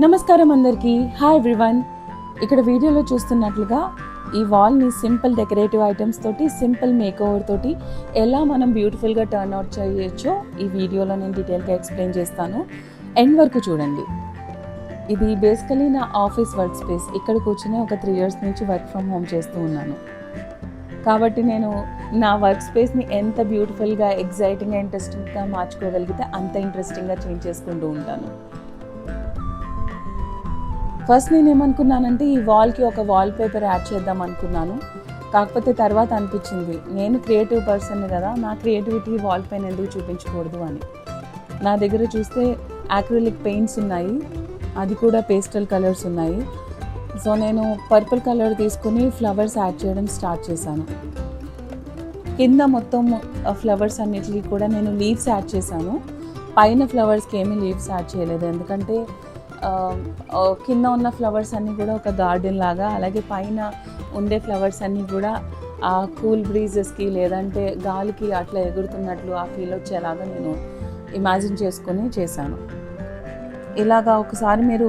నమస్కారం అందరికీ. Hi everyone. ఇక్కడ వీడియోలో చూస్తున్నట్లుగా ఈ వాల్ని సింపుల్ డెకరేటివ్ ఐటమ్స్ తోటి, సింపుల్ మేకోవర్ తోటి ఎలా మనం బ్యూటిఫుల్గా టర్న్ అవుట్ చేయొచ్చో ఈ వీడియోలో నేను డీటెయిల్గా ఎక్స్ప్లెయిన్ చేస్తాను. ఎండ్ వరకు చూడండి. ఇది బేసికలీ నా ఆఫీస్ వర్క్ స్పేస్. ఇక్కడ కూర్చుని ఒక 3 years నుంచి వర్క్ ఫ్రమ్ హోమ్ చేస్తూ ఉన్నాను. కాబట్టి నేను నా వర్క్ స్పేస్ని ఎంత బ్యూటిఫుల్గా, ఎగ్జైటింగ్గా, ఇంట్రెస్టింగ్గా మార్చుకోగలిగితే అంత ఇంట్రెస్టింగ్గా చేంజ్ చేసుకుంటూ ఉంటాను. ఫస్ట్ నేను ఏమనుకున్నానంటే ఈ వాల్కి ఒక వాల్ పేపర్ యాడ్ చేద్దాం అనుకున్నాను. కాకపోతే తర్వాత అనిపించింది నేను క్రియేటివ్ పర్సన్ కదా, నా క్రియేటివిటీ వాల్ పైన ఎందుకు చూపించకూడదు అని. నా దగ్గర చూస్తే యాక్రిలిక్ పెయింట్స్ ఉన్నాయి, అది కూడా పేస్టల్ కలర్స్ ఉన్నాయి. సో నేను పర్పుల్ కలర్ తీసుకుని ఫ్లవర్స్ యాడ్ చేయడం స్టార్ట్ చేశాను. కింద మొత్తం ఫ్లవర్స్ అన్నిటికీ కూడా నేను లీవ్స్ యాడ్ చేశాను. పైన ఫ్లవర్స్కి ఏమీ లీవ్స్ యాడ్ చేయలేదు, ఎందుకంటే కింద ఉన్న ఫ్లవర్స్ అన్నీ కూడా ఒక గార్డెన్ లాగా, అలాగే పైన ఉండే ఫ్లవర్స్ అన్నీ కూడా ఆ కూల్ బ్రీజెస్కి లేదంటే గాలికి అట్లా ఎగురుతున్నట్లు ఆ ఫీల్ వచ్చేలాగా నేను ఇమాజిన్ చేసుకొని చేశాను. ఇలాగా ఒకసారి మీరు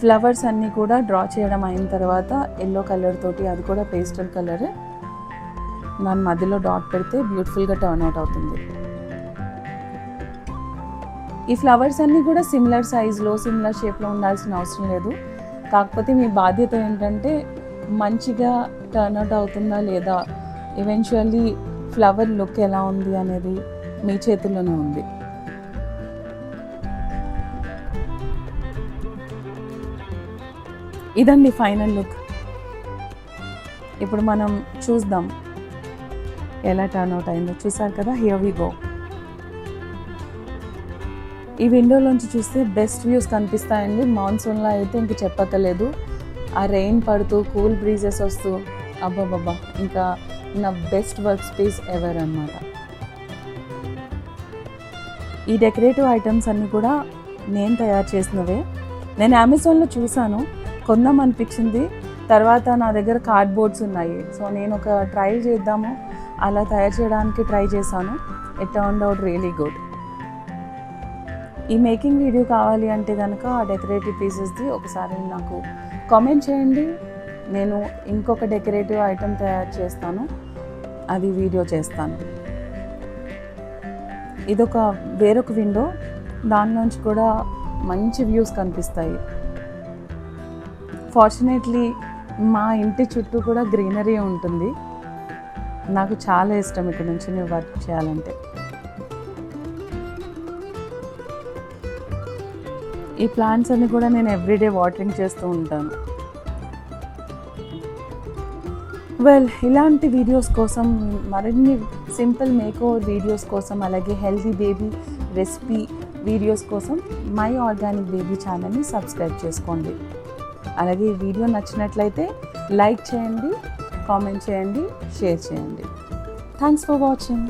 ఫ్లవర్స్ అన్నీ కూడా డ్రా చేయడం అయిన తర్వాత ఎల్లో కలర్ తోటి, అది కూడా పేస్టల్ కలర్, దాని మధ్యలో డాట్ పెడితే బ్యూటిఫుల్గా టర్న్ అవుట్ అవుతుంది. ఈ ఫ్లవర్స్ అన్నీ కూడా సిమిలర్ సైజులో, సిమిలర్ షేప్లో ఉండాల్సిన అవసరం లేదు. కాకపోతే మీ బాధ్యత ఏంటంటే మంచిగా టర్న్ అవుట్ అవుతుందా లేదా, ఈవెన్చువల్లీ ఫ్లవర్ లుక్ ఎలా ఉంది అనేది మీ చేతుల్లోనే ఉంది. ఇదండి ఫైనల్ లుక్. ఇప్పుడు మనం చూద్దాం ఎలా టర్న్ అవుట్ అయిందో. చూసారు కదా, హియర్ వి గో. ఈ విండోలోంచి చూస్తే బెస్ట్ వ్యూస్ కనిపిస్తాయండి. మాన్సూన్లో అయితే ఇంక చెప్పక్కర్లేదు. ఆ రెయిన్ పడుతూ, కూల్ బ్రీజెస్ వస్తూ, అబ్బాబ్బా, ఇంకా నా బెస్ట్ వర్క్ స్పేస్ ఎవర్ అన్నమాట. ఈ డెకరేటివ్ ఐటమ్స్ అన్నీ కూడా నేను తయారు చేసినవే. నేను అమెజాన్లో చూశాను, కొందాం అనిపించింది. తర్వాత నా దగ్గర కార్డ్బోర్డ్స్ ఉన్నాయి, సో నేను ఒక ట్రయల్ చేద్దాము అలా తయారు చేయడానికి ట్రై చేశాను. It turned out really good. ఈ మేకింగ్ వీడియో కావాలి అంటే కనుక ఆ డెకరేటివ్ పీసెస్ది ఒకసారి నాకు కామెంట్ చేయండి. నేను ఇంకొక డెకరేటివ్ ఐటమ్ తయారు చేస్తాను, అది వీడియో చేస్తాను. ఇదొక వేరొక విండో, దానిలోంచి కూడా మంచి వ్యూస్ కనిపిస్తాయి. ఫార్చునేట్లీ మా ఇంటి చుట్టూ కూడా గ్రీనరీ ఉంటుంది. నాకు చాలా ఇష్టం ఇక్కడ నుంచి నేను వర్క్ చేయాలంటే. ఈ ప్లాంట్స్ అన్ని కూడా నేను ఎవ్రీడే వాటరింగ్ చేస్తూ ఉంటాను. ఇలాంటి వీడియోస్ కోసం, మరిన్ని సింపుల్ మేకోవర్ వీడియోస్ కోసం, అలాగే హెల్తీ బేబీ రెసిపీ వీడియోస్ కోసం మై ఆర్గానిక్ బేబీ ఛానల్ని సబ్స్క్రైబ్ చేసుకోండి. అలాగే ఈ వీడియో నచ్చినట్లయితే లైక్ చేయండి, కామెంట్ చేయండి, షేర్ చేయండి. Thanks for watching.